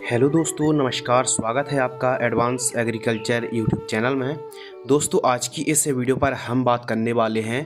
Hello दोस्तों, नमस्कार। स्वागत है आपका एडवांस एग्रीकल्चर यूट्यूब चैनल में। दोस्तों, आज की इस वीडियो पर हम बात करने वाले हैं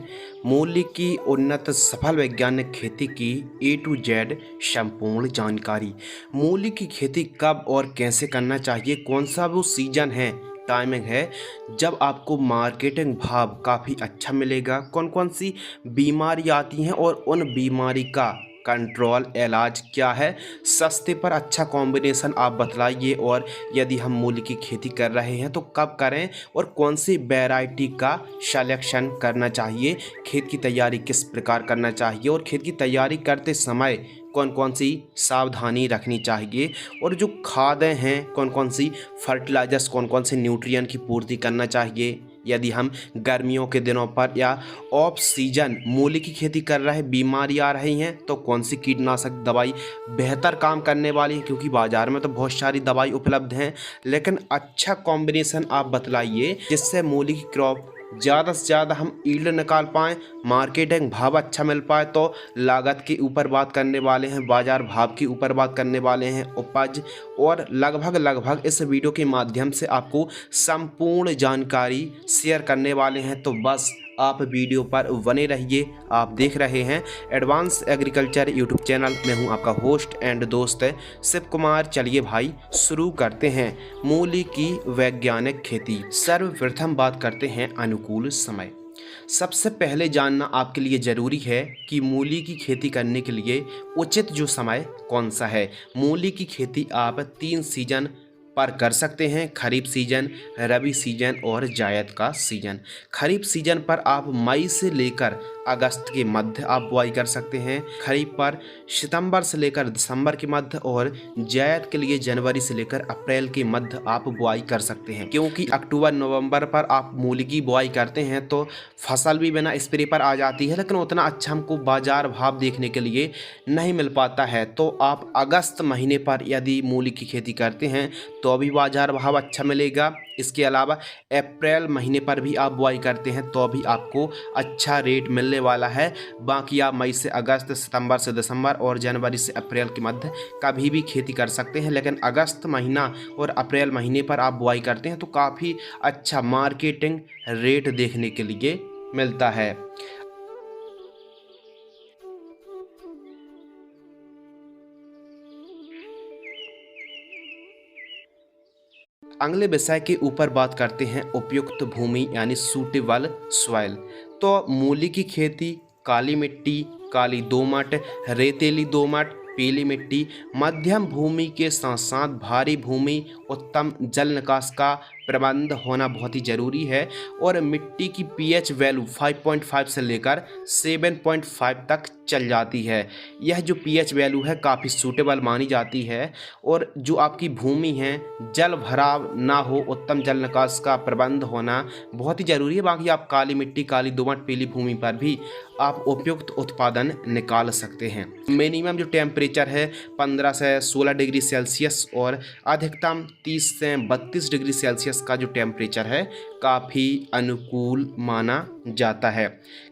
मूली की उन्नत सफल वैज्ञानिक खेती की ए टू जेड संपूर्ण जानकारी। मूली की खेती कब और कैसे करना चाहिए, कौन सा वो सीजन है, टाइमिंग है जब आपको मार्केटिंग भाव काफ़ी अच्छा मिलेगा, कौन कौन सी बीमारी आती हैं और उन बीमारी का कंट्रोल इलाज क्या है, सस्ते पर अच्छा कॉम्बिनेशन आप बतलाइए। और यदि हम मूली की खेती कर रहे हैं तो कब करें और कौन सी वैरायटी का सिलेक्शन करना चाहिए, खेत की तैयारी किस प्रकार करना चाहिए और खेत की तैयारी करते समय कौन कौन सी सावधानी रखनी चाहिए, और जो खादें हैं कौन कौन सी, फर्टिलाइजर्स कौन कौन से न्यूट्रिएंट की पूर्ति करना चाहिए। यदि हम गर्मियों के दिनों पर या ऑफ सीजन मूली की खेती कर रहे हैं, बीमारी आ रही हैं, तो कौन सी कीटनाशक दवाई बेहतर काम करने वाली है, क्योंकि बाज़ार में तो बहुत सारी दवाई उपलब्ध हैं, लेकिन अच्छा कॉम्बिनेशन आप बतलाइए जिससे मूली की क्रॉप ज़्यादा से ज़्यादा हम ईल्ड निकाल पाएँ, मार्केटिंग भाव अच्छा मिल पाए। तो लागत के ऊपर बात करने वाले हैं, बाज़ार भाव के ऊपर बात करने वाले हैं, उपज, और लगभग इस वीडियो के माध्यम से आपको संपूर्ण जानकारी शेयर करने वाले हैं। तो बस आप वीडियो पर बने रहिए। आप देख रहे हैं एडवांस एग्रीकल्चर यूट्यूब चैनल। मैं हूं आपका होस्ट एंड दोस्त शिव कुमार। चलिए भाई शुरू करते हैं मूली की वैज्ञानिक खेती। सर्वप्रथम बात करते हैं अनुकूल समय। सबसे पहले जानना आपके लिए ज़रूरी है कि मूली की खेती करने के लिए उचित जो समय कौन सा है। मूली की खेती आप 3 सीजन पर कर सकते हैं: खरीफ सीजन, रबी सीजन और जायद का सीजन। खरीफ सीजन पर आप मई से लेकर अगस्त के मध्य आप बुआई कर सकते हैं, खरीफ पर सितंबर से लेकर दिसंबर के मध्य, और जायद के लिए जनवरी से लेकर अप्रैल के मध्य आप बुआई कर सकते हैं। क्योंकि अक्टूबर नवंबर पर आप मूली की बुआई करते हैं तो फसल भी बिना स्प्रे पर आ जाती है, लेकिन उतना अच्छा हमको बाजार भाव देखने के लिए नहीं मिल पाता है। तो आप अगस्त महीने पर यदि मूली की खेती करते हैं तो भी बाजार भाव अच्छा मिलेगा। इसके अलावा अप्रैल महीने पर भी आप बुआई करते हैं तो भी आपको अच्छा रेट मिलने वाला है। बाकी आप मई से अगस्त, सितंबर से दिसंबर और जनवरी से अप्रैल के मध्य कभी भी खेती कर सकते हैं, लेकिन अगस्त महीना और अप्रैल महीने पर आप बुआई करते हैं तो काफ़ी अच्छा मार्केटिंग रेट देखने के लिए मिलता है। अगले विषय के ऊपर बात करते हैं उपयुक्त भूमि यानी सूटेबल सॉइल। तो मूली की खेती काली मिट्टी, काली दोमट, रेतीली दोमट, पीली मिट्टी, मध्यम भूमि के साथ साथ भारी भूमि, उत्तम जल निकास का प्रबंध होना बहुत ही ज़रूरी है, और मिट्टी की पीएच वैल्यू 5.5 से लेकर 7.5 तक चल जाती है। यह जो पीएच वैल्यू है काफ़ी सूटेबल मानी जाती है। और जो आपकी भूमि है जल भराव ना हो, उत्तम जल निकास का प्रबंध होना बहुत ही ज़रूरी है। बाकी आप काली मिट्टी, काली दोमट, पीली भूमि पर भी आप उपयुक्त उत्पादन निकाल सकते हैं। मिनिमम जो टेम्परेचर है 15 से 16 डिग्री सेल्सियस और अधिकतम 30 से 32 डिग्री सेल्सियस का जो टेम्परेचर है काफ़ी अनुकूल माना जाता है।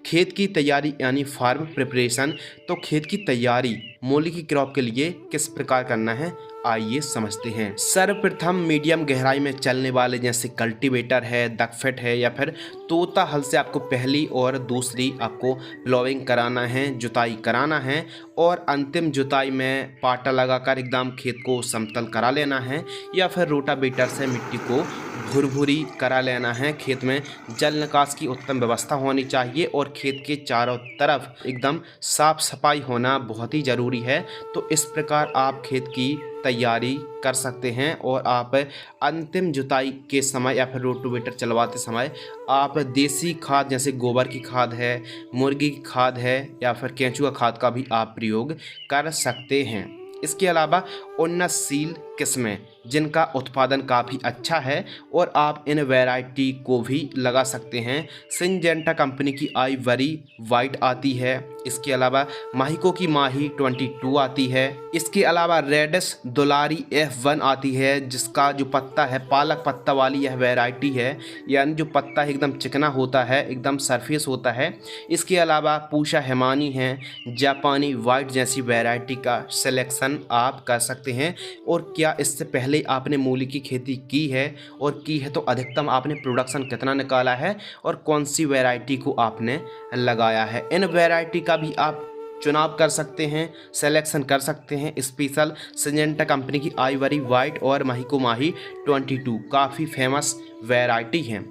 खेत की तैयारी यानी फार्म प्रिपरेशन। तो खेत की तैयारी मूली की क्रॉप के लिए किस प्रकार करना है, आइए समझते हैं। सर्वप्रथम मीडियम गहराई में चलने वाले जैसे कल्टीवेटर है, डकफेट है या फिर तोता हल से आपको पहली और दूसरी आपको प्लोइंग कराना है, जुताई कराना है, और अंतिम जुताई में पाटा लगाकर एकदम खेत को समतल करा लेना है, या फिर रोटावेटर से मिट्टी को भुरभुरी करा लेना है। खेत में जल निकास की उत्तम व्यवस्था होनी चाहिए और खेत के चारों तरफ एकदम साफ सफाई होना बहुत ही ज़रूरी है। तो इस प्रकार आप खेत की तैयारी कर सकते हैं, और आप अंतिम जुताई के समय या फिर रोटावेटर चलवाते समय आप देसी खाद जैसे गोबर की खाद है, मुर्गी की खाद है या फिर केंचुआ खाद का भी आप प्रयोग कर सकते हैं। इसके अलावा उन्नतशील किस्में जिनका उत्पादन काफ़ी अच्छा है और आप इन वैरायटी को भी लगा सकते हैं। सिंजेंटा कंपनी की आइवरी वाइट आती है, इसके अलावा माहिको की माही 22 आती है। इसके अलावा रेडिस दुलारी F1 आती है, जिसका जो पत्ता है पालक पत्ता वाली यह वैरायटी है, यानी जो पत्ता एकदम चिकना होता है, एकदम सरफेस होता है। इसके अलावा पूषा हिमानी है, जापानी वाइट जैसी वैरायटी का सिलेक्शन आप कर सकते हैं। और क्या इससे पहले आपने मूली की खेती की है, और की है तो अधिकतम आपने प्रोडक्शन कितना निकाला है और कौन सी वैरायटी को आपने लगाया है। इन वैरायटी का भी आप चुनाव कर सकते हैं, सिलेक्शन कर सकते हैं। स्पेशल सिंजेंटा कंपनी की आइवरी वाइट और माहिको माही 22 काफ़ी फेमस वैरायटी हैं।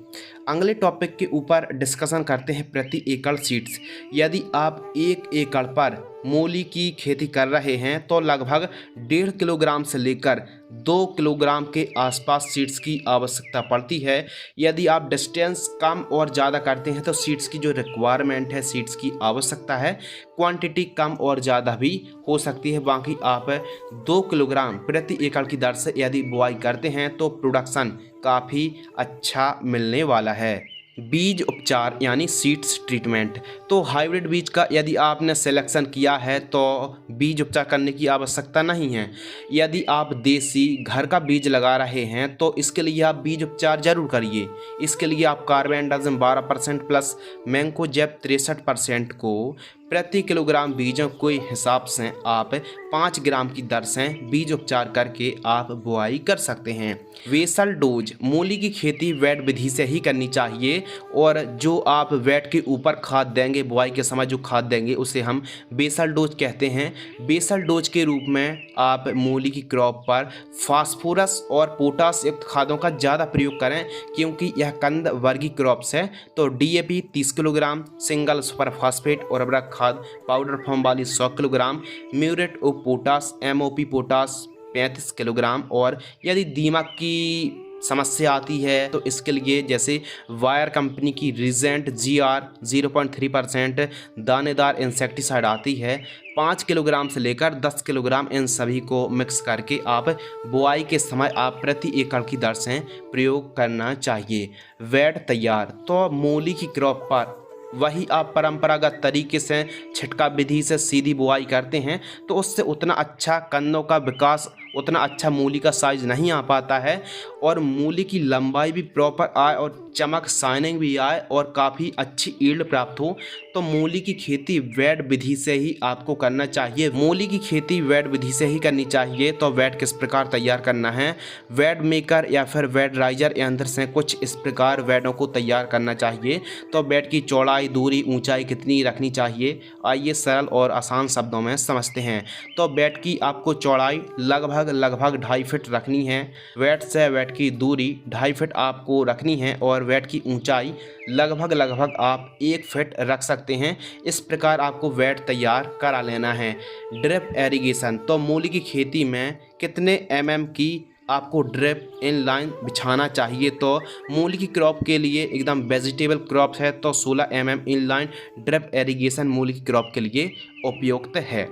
अगले टॉपिक के ऊपर डिस्कशन करते हैं प्रति एकड़ सीड्स। यदि आप 1 एकड़ पर मूली की खेती कर रहे हैं तो लगभग 1.5 किलोग्राम से लेकर 2 किलोग्राम के आसपास सीड्स की आवश्यकता पड़ती है। यदि आप डिस्टेंस कम और ज़्यादा करते हैं तो सीड्स की जो रिक्वायरमेंट है, सीड्स की आवश्यकता है, क्वांटिटी कम और ज़्यादा भी हो सकती है। बाकी आप 2 किलोग्राम प्रति एकड़ की दर से यदि बुआई करते हैं तो प्रोडक्शन काफ़ी अच्छा मिलने वाला है। बीज उपचार यानी सीड्स ट्रीटमेंट। तो हाइब्रिड बीज का यदि आपने सिलेक्शन किया है तो बीज उपचार करने की आवश्यकता नहीं है। यदि आप देसी घर का बीज लगा रहे हैं तो इसके लिए आप बीज उपचार जरूर करिए। इसके लिए आप कार्बेंडाजिम 12% प्लस मैंकोजेब 63% को प्रति किलोग्राम बीजों के हिसाब से आप 5 ग्राम की दर से बीज उपचार करके आप बुआई कर सकते हैं। Basal dose. मूली की खेती वेट विधि से ही करनी चाहिए, और जो आप वेट के ऊपर खाद देंगे, बुआई के समय जो खाद देंगे उसे हम बेसल डोज कहते हैं। बेसल डोज के रूप में आप मूली की क्रॉप पर फास्फोरस और पोटास युक्त खादों का ज़्यादा प्रयोग करें, क्योंकि यह कंद वर्गीय क्रॉप्स है। तो DAP 30 kilogram, single super phosphate और उर्वरक खाद पाउडर फॉर्म वाली 100 kilogram, muriate of potash MOP potash 35 kilogram. और यदि दीमक की समस्या आती है तो इसके लिए जैसे वायर कंपनी की रिजेंट GR 0.3% दानेदार इंसेक्टिसाइड आती है, 5 किलोग्राम से लेकर 10 किलोग्राम इन सभी को मिक्स करके आप बुआई के समय आप प्रति एकड़ की दर से प्रयोग करना चाहिए। वेट तैयार। तो मूली की क्रॉप पर वही आप परंपरागत तरीके से छिटकाव विधि से सीधी बुआई करते हैं तो उससे उतना अच्छा कंदों का विकास, उतना अच्छा मूली का साइज नहीं आ पाता है, और मूली की लंबाई भी प्रॉपर आए और चमक शाइनिंग भी आए और काफ़ी अच्छी ईल्ड प्राप्त हो। तो मूली की खेती वेट विधि से ही आपको करना चाहिए। मूली की खेती वेट विधि से ही करनी चाहिए। तो वेट किस प्रकार तैयार करना है? वेट मेकर या फिर वेट राइजर यंत्र से कुछ इस प्रकार वेटों को तैयार करना चाहिए। तो वेट की चौड़ाई, दूरी, ऊंचाई कितनी रखनी चाहिए, आइए सरल और आसान शब्दों में समझते हैं। तो वेट की आपको चौड़ाई लगभग 2.5 फीट रखनी है। वेट से वेट की दूरी 2.5 फीट आपको रखनी है, और वेट की ऊंचाई लगभग आप 1 फीट रख सकते हैं। इस प्रकार आपको वेट तैयार करा लेना है। Drip irrigation. तो मूली की खेती में कितने mm की आपको ड्रिप इन लाइन बिछाना चाहिए? तो मूली की क्रॉप के लिए एकदम वेजिटेबल क्रॉप है तो 16 mm in line drip irrigation मूली की क्रॉप के लिए उपयुक्त है।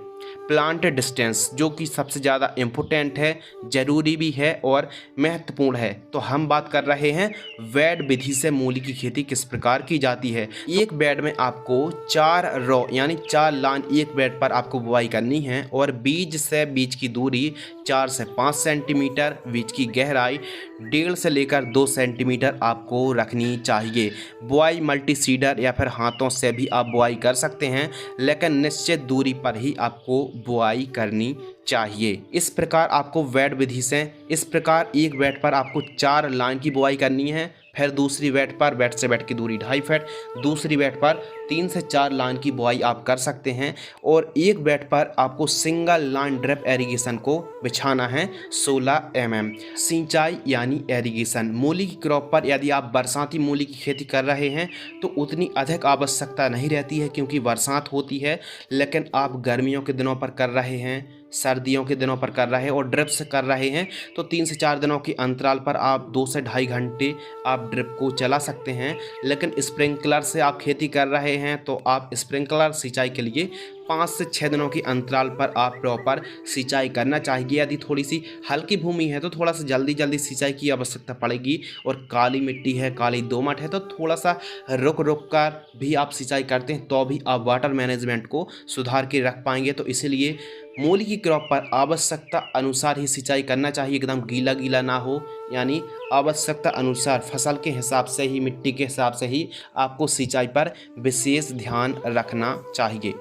प्लांट डिस्टेंस, जो कि सबसे ज़्यादा इम्पोर्टेंट है, ज़रूरी भी है और महत्वपूर्ण है। तो हम बात कर रहे हैं वेड विधि से मूली की खेती किस प्रकार की जाती है। एक बेड में आपको 4 रो यानी 4 लाइन एक बेड पर आपको बुआई करनी है, और बीज से बीज की दूरी 4 से 5 सेंटीमीटर, बीज की गहराई 1.5 से लेकर 2 सेंटीमीटर आपको रखनी चाहिए। बुआई मल्टी सीडर या फिर हाथों से भी आप बुआई कर सकते हैं, लेकिन निश्चित दूरी पर ही आपको बुआई करनी चाहिए। इस प्रकार आपको वेट विधि से, इस प्रकार एक बेड पर आपको 4 लाइन की बुआई करनी है। फिर दूसरी बेड पर बेड से बेड की दूरी 2.5 फीट, दूसरी बेड पर 3 से 4 लाइन की बुआई आप कर सकते हैं, और एक बेड पर आपको सिंगल लाइन ड्रिप एरीगेशन को बिछाना है 16 mm। सिंचाई यानी एरीगेशन। मूली की क्रॉप पर यदि आप बरसाती मूली की खेती कर रहे हैं तो उतनी अधिक आवश्यकता नहीं रहती है क्योंकि बरसात होती है, लेकिन आप गर्मियों के दिनों पर कर रहे हैं सर्दियों के दिनों पर कर रहे हैं और ड्रिप से कर रहे हैं तो 3 से 4 दिनों के अंतराल पर आप 2 से ढाई घंटे आप ड्रिप को चला सकते हैं। लेकिन स्प्रिंकलर से आप खेती कर रहे हैं तो आप स्प्रिंकलर सिंचाई के लिए 5 से 6 दिनों के अंतराल पर आप प्रॉपर सिंचाई करना चाहिए। यदि थोड़ी सी हल्की भूमि है तो थोड़ा सा जल्दी सिंचाई की आवश्यकता पड़ेगी, और काली मिट्टी है, काली दोमट है तो थोड़ा सा रुक कर भी आप सिंचाई करते हैं तो भी आप वाटर मैनेजमेंट को सुधार के रख पाएंगे। तो इसीलिए मूली की क्रॉप पर आवश्यकता अनुसार ही सिंचाई करना चाहिए, एकदम गीला ना हो, यानी आवश्यकता अनुसार फसल के हिसाब से ही, मिट्टी के हिसाब से ही आपको सिंचाई पर विशेष ध्यान रखना चाहिए।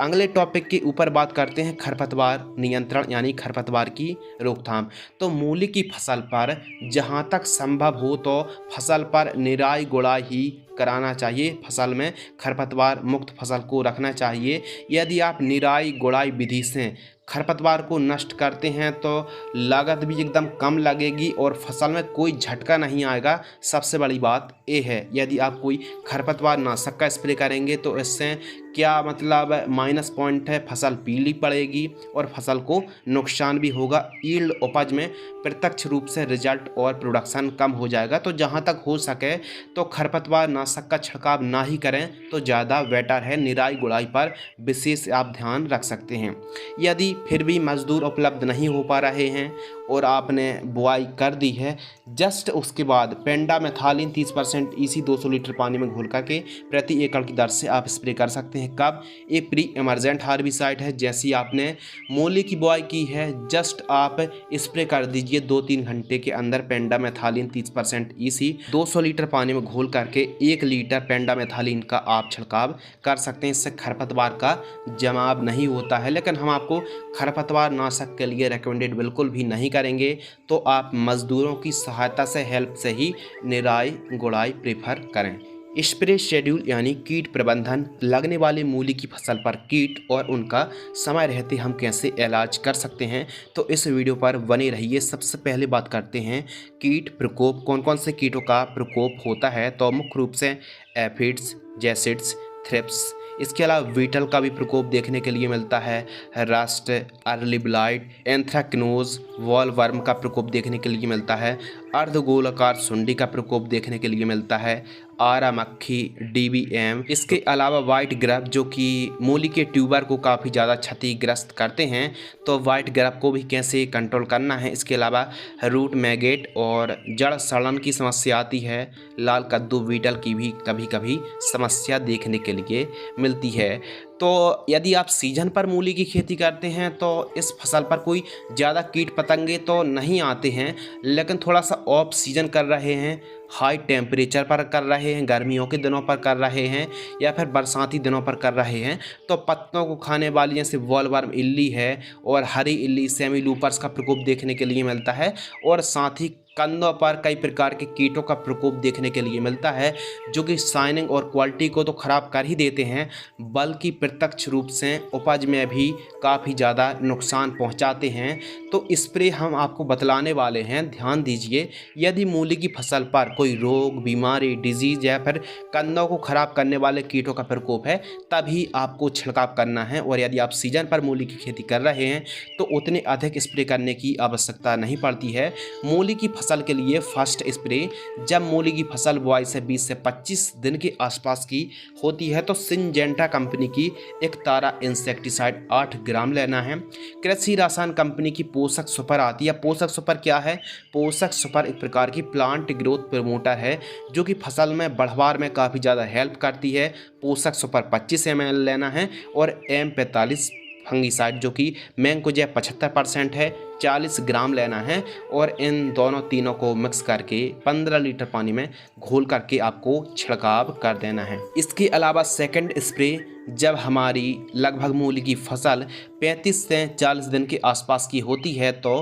अगले टॉपिक के ऊपर बात करते हैं खरपतवार नियंत्रण यानी खरपतवार की रोकथाम। तो मूली की फसल पर जहां तक संभव हो तो फसल पर निराई गुड़ाई ही कराना चाहिए, फसल में खरपतवार मुक्त फसल को रखना चाहिए। यदि आप निराई गुड़ाई विधि से खरपतवार को नष्ट करते हैं तो लागत भी एकदम कम लगेगी और फसल में कोई झटका नहीं आएगा। सबसे बड़ी बात ये है, यदि आप कोई खरपतवार नाशक का स्प्रे करेंगे तो इससे क्या मतलब माइनस पॉइंट है, फसल पीली पड़ेगी और फसल को नुकसान भी होगा। यील्ड उपज में प्रत्यक्ष रूप से रिजल्ट और प्रोडक्शन कम हो जाएगा। तो जहां तक हो सके तो खरपतवार नाशक का छिड़काव ना ही करें तो ज़्यादा बेटर है। निराई गुड़ाई पर विशेष आप ध्यान रख सकते हैं। यदि फिर भी मजदूर उपलब्ध नहीं हो पा रहे हैं और आपने बुआई कर दी है, जस्ट उसके बाद पेंडामेथालिन 30% EC 200 लीटर पानी में घोल करके प्रति एकड़ की दर से आप स्प्रे कर सकते हैं। कब? ये प्री इमरजेंट हार्बिसाइड है। जैसे ही आपने मूली की बुआई की है जस्ट आप स्प्रे कर दीजिए 2-3 घंटे के अंदर पेंडामेथालिन 30% EC 200 लीटर पानी में घोल करके 1 लीटर पेंडामेथालिन का आप छिड़काव कर सकते हैं। इससे खरपतवार का जमाव नहीं होता है। लेकिन हम आपको खरपतवार नाशक के लिए रिकमेंडेड बिल्कुल भी नहीं करेंगे, तो आप मजदूरों की सहायता से, हेल्प से ही निराई गुड़ाई प्रेफर करें। स्प्रे शेड्यूल यानी कीट प्रबंधन, लगने वाली मूली की फसल पर कीट और उनका समय रहते हम कैसे इलाज कर सकते हैं, तो इस वीडियो पर बने रहिए। सबसे पहले बात करते हैं कीट प्रकोप, कौन कौन से कीटों का प्रकोप होता है। तो मुख्य रूप से एफिड्स, जैसिड्स, थ्रिप्स, इसके अलावा बीटल का भी प्रकोप देखने के लिए मिलता है। Rust, early blight, anthracnose, wall worm का प्रकोप देखने के लिए मिलता है। अर्धगोलाकार सुंडी का प्रकोप देखने के लिए मिलता है। आरा मक्खी, DBM, इसके अलावा वाइट ग्रब जो कि मूली के ट्यूबर को काफ़ी ज़्यादा क्षतिग्रस्त करते हैं, तो वाइट ग्रब को भी कैसे कंट्रोल करना है। इसके अलावा रूट मैगेट और जड़ सड़न की समस्या आती है। लाल कद्दू बीटल की भी कभी कभी समस्या देखने के लिए मिलती है। तो यदि आप सीजन पर मूली की खेती करते हैं तो इस फसल पर कोई ज़्यादा कीट पतंगे तो नहीं आते हैं, लेकिन थोड़ा सा ऑफ सीजन कर रहे हैं, हाई टेम्परेचर पर कर रहे हैं, गर्मियों के दिनों पर कर रहे हैं या फिर बरसाती दिनों पर कर रहे हैं, तो पत्तों को खाने वाली जैसे वॉलवर्म इल्ली है और हरी इल्ली, सेमी लूपर्स का प्रकोप देखने के लिए मिलता है। और साथ ही कंदों पर कई प्रकार के कीटों का प्रकोप देखने के लिए मिलता है, जो कि शाइनिंग और क्वालिटी को तो ख़राब कर ही देते हैं, बल्कि प्रत्यक्ष रूप से उपज में भी काफ़ी ज़्यादा नुकसान पहुंचाते हैं। तो स्प्रे हम आपको बतलाने वाले हैं, ध्यान दीजिए। यदि मूली की फसल पर कोई रोग, बीमारी, डिजीज़ या फिर कंदों को ख़राब करने वाले कीटों का प्रकोप है तभी आपको छिड़काव करना है। और यदि आप सीजन पर मूली की खेती कर रहे हैं तो उतने अधिक स्प्रे करने की आवश्यकता नहीं पड़ती है। मूली की फसल के लिए फर्स्ट स्प्रे जब मूली की फसल बुआई से 20 से 25 दिन के आसपास की होती है तो सिंजेंटा कंपनी की एक तारा इंसेक्टिसाइड 8 ग्राम लेना है। कृषि रसायन कंपनी की पोषक सुपर आती है। पोषक सुपर क्या है? पोषक सुपर एक प्रकार की प्लांट ग्रोथ प्रमोटर है जो कि फसल में बढ़वार में काफ़ी ज़्यादा हेल्प करती है। पोषक सुपर 25 ml लेना है और M45 फंगिसाइड जो कि मैंकोजेब 75% है 40 ग्राम लेना है। और इन दोनों तीनों को मिक्स करके 15 लीटर पानी में घोल करके आपको छिड़काव कर देना है। इसके अलावा सेकंड स्प्रे जब हमारी लगभग मूली की फसल 35 से 40 दिन के आसपास की होती है तो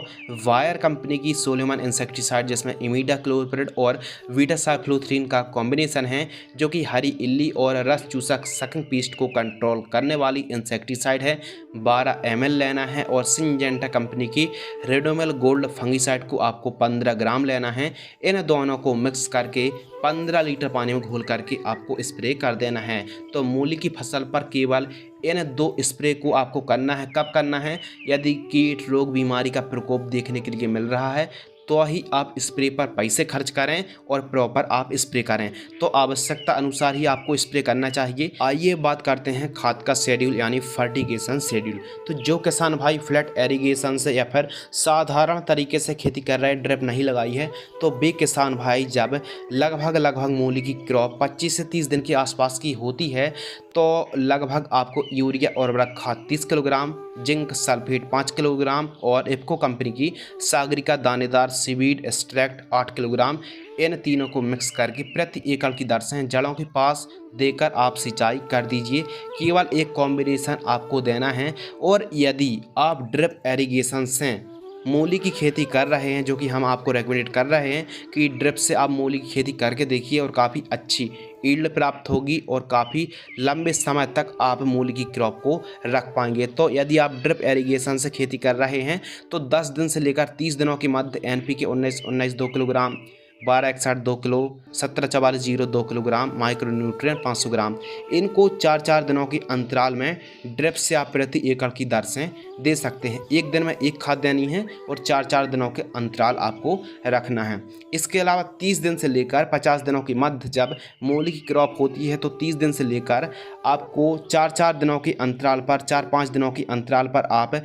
वायर कंपनी की सोलोमन इंसेक्टिसाइड जिसमें इमिडाक्लोप्रिड और वीटासाइक्लोथ्रीन का कॉम्बिनेशन है, जो कि हरी इल्ली और रस चूसक सकिंग पीस्ट को कंट्रोल करने वाली इंसेक्टिसाइड है, 12 ml लेना है। और सिंजेंटा कंपनी की रेडोमिल गोल्ड फंगिसाइड को आपको 15 ग्राम लेना है। इन दोनों को मिक्स करके 15 लीटर पानी में घोल करके आपको स्प्रे कर देना है। तो मूली की फसल पर केवल इन 2 स्प्रे को आपको करना है। कब करना है? यदि कीट रोग बीमारी का प्रकोप देखने के लिए मिल रहा है तो ही आप स्प्रे पर पैसे खर्च करें और प्रॉपर आप स्प्रे करें। तो आवश्यकता अनुसार ही आपको स्प्रे करना चाहिए। आइए बात करते हैं खाद का शेड्यूल यानी फर्टिगेशन शेड्यूल। तो जो किसान भाई फ्लैट एरीगेशन से या फिर साधारण तरीके से खेती कर रहे हैं, ड्रिप नहीं लगाई है, तो वे किसान भाई जब लगभग मूली की क्रॉप 25 से 30 दिन के आसपास की होती है तो लगभग आपको यूरिया और उर्वरक खाद 30 किलोग्राम, जिंक सल्फेट 5 किलोग्राम और इफ्को कंपनी की सागरिका दानेदार सीवीड एक्सट्रैक्ट 8 किलोग्राम, इन तीनों को मिक्स करके प्रति एकड़ की दर से जड़ों के पास देकर आप सिंचाई कर दीजिए। केवल एक कॉम्बिनेशन आपको देना है। और यदि आप ड्रिप एरीगेशन से मूली की खेती कर रहे हैं, जो कि हम आपको रेकमेंडेड कर रहे हैं कि ड्रिप से आप मूली की खेती करके देखिए और काफ़ी अच्छी ईल्ड प्राप्त होगी और काफ़ी लंबे समय तक आप मूली की क्रॉप को रख पाएंगे। तो यदि आप ड्रिप एरीगेशन से खेती कर रहे हैं तो 10 दिन से लेकर 30 दिनों के मध्य NPK 19-19 2 kilogram, 1261 2 kilo, 1744 2 kilogram, micronutrient 500 ग्राम, इनको 4-4 दिनों के अंतराल में ड्रिप से आप प्रति एकड़ की दर से दे सकते हैं। एक दिन में एक खाद देनी है और 4-4 दिनों के अंतराल आपको रखना है। इसके अलावा 30 दिन से लेकर 50 दिनों के मध्य जब मूली की क्रॉप होती है तो 30 दिन से लेकर आपको 4-4 दिनों के अंतराल पर, 4-5 दिनों के अंतराल पर आप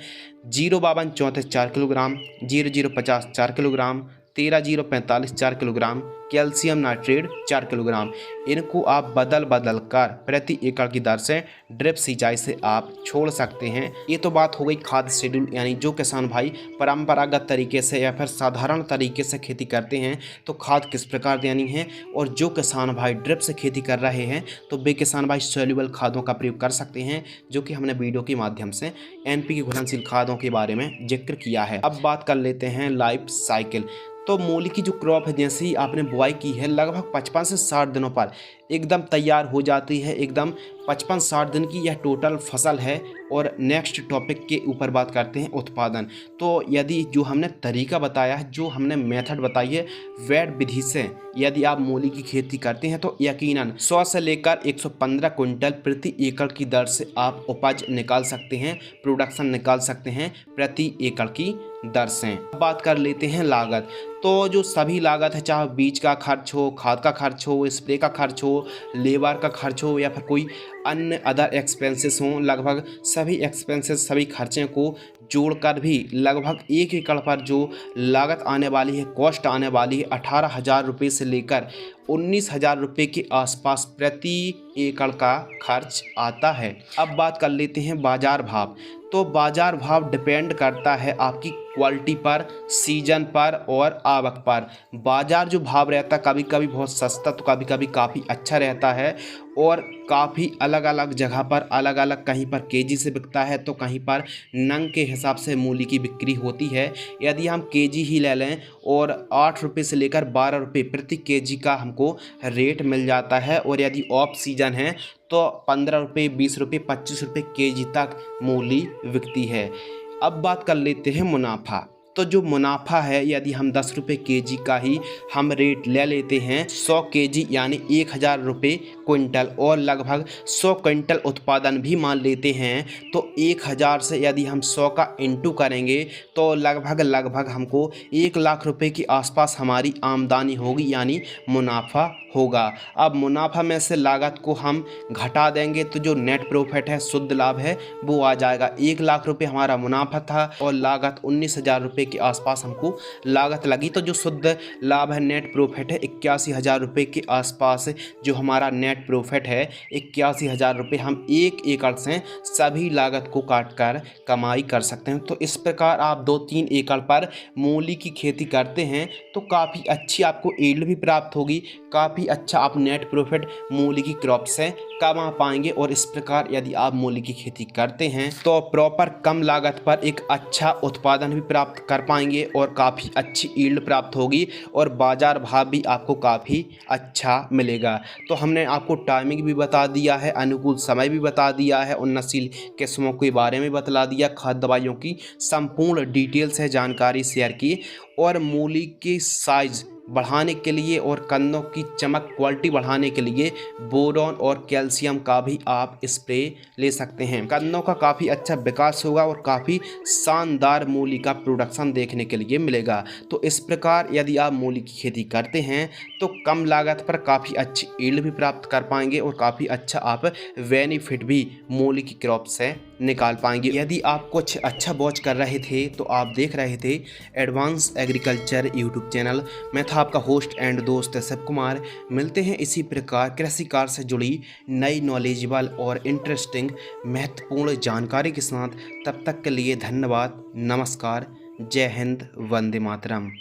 05234 4 kilogram, 0050 4 kilogram, 13045 4 kilogram, calcium nitrate 4 kilogram, इनको आप बदल कर प्रति एकड़ की दर से ड्रिप सिंचाई से आप छोड़ सकते हैं। ये तो बात हो गई खाद शेड्यूल, यानी जो किसान भाई परंपरागत तरीके से या फिर साधारण तरीके से खेती करते हैं तो खाद किस प्रकार देनी है। और जो किसान भाई ड्रिप से खेती कर रहे हैं तो वे किसान भाई सॉल्युबल खादों का प्रयोग कर सकते हैं, जो कि हमने वीडियो के माध्यम से NPK घुलनशील खादों के बारे में जिक्र किया है। अब बात कर लेते हैं लाइफ साइकिल। तो मूली की जो क्रॉप है जैसे ही आपने बुआई की है लगभग 55 से 60 दिनों पर एकदम तैयार हो जाती है। एकदम 55-60 दिन की यह टोटल फसल है। और नेक्स्ट टॉपिक के ऊपर बात करते हैं उत्पादन। तो यदि जो हमने तरीका बताया है, जो हमने मेथड बताई है, वैट विधि से यदि आप मूली की खेती करते हैं तो यकीनन 100 से लेकर 115 क्विंटल प्रति एकड़ की दर से आप उपज निकाल सकते हैं, प्रोडक्शन निकाल सकते हैं प्रति एकड़ की दर से। बात कर लेते हैं लागत। तो जो सभी लागत है, चाहे बीज का खर्च हो, खाद का खर्च हो, स्प्रे का खर्च हो, लेबर का खर्च हो या फिर कोई अन्य अदर एक्सपेंसेस हों, लगभग सभी एक्सपेंसेस, सभी खर्चे को जोड़कर भी लगभग 1 एकड़ पर जो लागत आने वाली है, कॉस्ट आने वाली है, 18,000 रुपये से लेकर 19,000 रुपये के आसपास प्रति एकड़ का खर्च आता है। अब बात कर लेते हैं बाजार भाव। तो बाजार भाव डिपेंड करता है आपकी क्वालिटी पर, सीजन पर और आवक पर। बाजार जो भाव रहता है कभी कभी बहुत सस्ता तो कभी कभी काफ़ी अच्छा रहता है और काफ़ी अलग अलग जगह पर अलग अलग, कहीं पर केजी से बिकता है तो कहीं पर नंग के हिसाब से मूली की बिक्री होती है। यदि हम केजी ही ले लें और 8 रुपये से लेकर 12 रुपये प्रति केजी का हमको रेट मिल जाता है। और यदि ऑफ सीजन है तो 15 रुपये, 20 रुपये, 25 रुपये केजी तक मूली बिकती है। अब बात कर लेते हैं मुनाफा। तो जो मुनाफा है, यदि हम 10 रुपये केजी का ही हम रेट ले लेते हैं 100 केजी यानी 1,000 रुपये क्विंटल और लगभग 100 क्विंटल उत्पादन भी मान लेते हैं तो 1,000 से यदि हम 100 का इंटू करेंगे तो लगभग हमको 1 लाख रुपए के आसपास हमारी आमदनी होगी, यानी मुनाफा होगा। अब मुनाफा में से लागत को हम घटा देंगे तो जो नेट प्रॉफिट है, शुद्ध लाभ है, वो आ जाएगा। 1 लाख रुपए हमारा मुनाफा था और लागत 19,000 रुपये के आसपास हमको लागत लगी। तो जो शुद्ध लाभ है, नेट प्रॉफिट है 81,000 रुपये के आसपास। जो हमारा नेट प्रॉफिट है 81,000 रुपये, हम 1 एकड़ से सभी लागत को काट कर कमाई कर सकते हैं। तो इस प्रकार आप 2-3 एकड़ पर मूली की खेती करते हैं तो काफ़ी अच्छी आपको यील्ड भी प्राप्त होगी, काफ़ी अच्छा आप नेट प्रॉफिट मूली की क्रॉप से कमा पाएंगे। और इस प्रकार यदि आप मूली की खेती करते हैं तो प्रॉपर कम लागत पर एक अच्छा उत्पादन भी प्राप्त कर पाएंगे और काफ़ी अच्छी यील्ड प्राप्त होगी और बाज़ार भाव भी आपको काफ़ी अच्छा मिलेगा। तो हमने आपको टाइमिंग भी बता दिया है, अनुकूल समय भी बता दिया है, उन्नतशील किस्मों के बारे में बतला दिया, खाद दवाइयों की संपूर्ण डिटेल्स है जानकारी शेयर की, और मूली की साइज़ बढ़ाने के लिए और कन्नों की चमक क्वालिटी बढ़ाने के लिए बोरॉन और कैल्शियम का भी आप स्प्रे ले सकते हैं। कन्नों का काफ़ी अच्छा विकास होगा और काफ़ी शानदार मूली का प्रोडक्शन देखने के लिए मिलेगा। तो इस प्रकार यदि आप मूली की खेती करते हैं तो कम लागत पर काफ़ी अच्छी यील्ड भी प्राप्त कर पाएंगे और काफ़ी अच्छा आप बेनिफिट भी मूली की क्रॉप से निकाल पाएंगे। यदि आप कुछ अच्छा वॉच कर रहे थे तो आप देख रहे थे एडवांस एग्रीकल्चर यूट्यूब चैनल। मैं था आपका होस्ट एंड दोस्त शिव कुमार। मिलते हैं इसी प्रकार कृषि कार्य से जुड़ी नई नॉलेजेबल और इंटरेस्टिंग महत्वपूर्ण जानकारी के साथ। तब तक के लिए धन्यवाद, नमस्कार, जय हिंद, वंदे मातरम।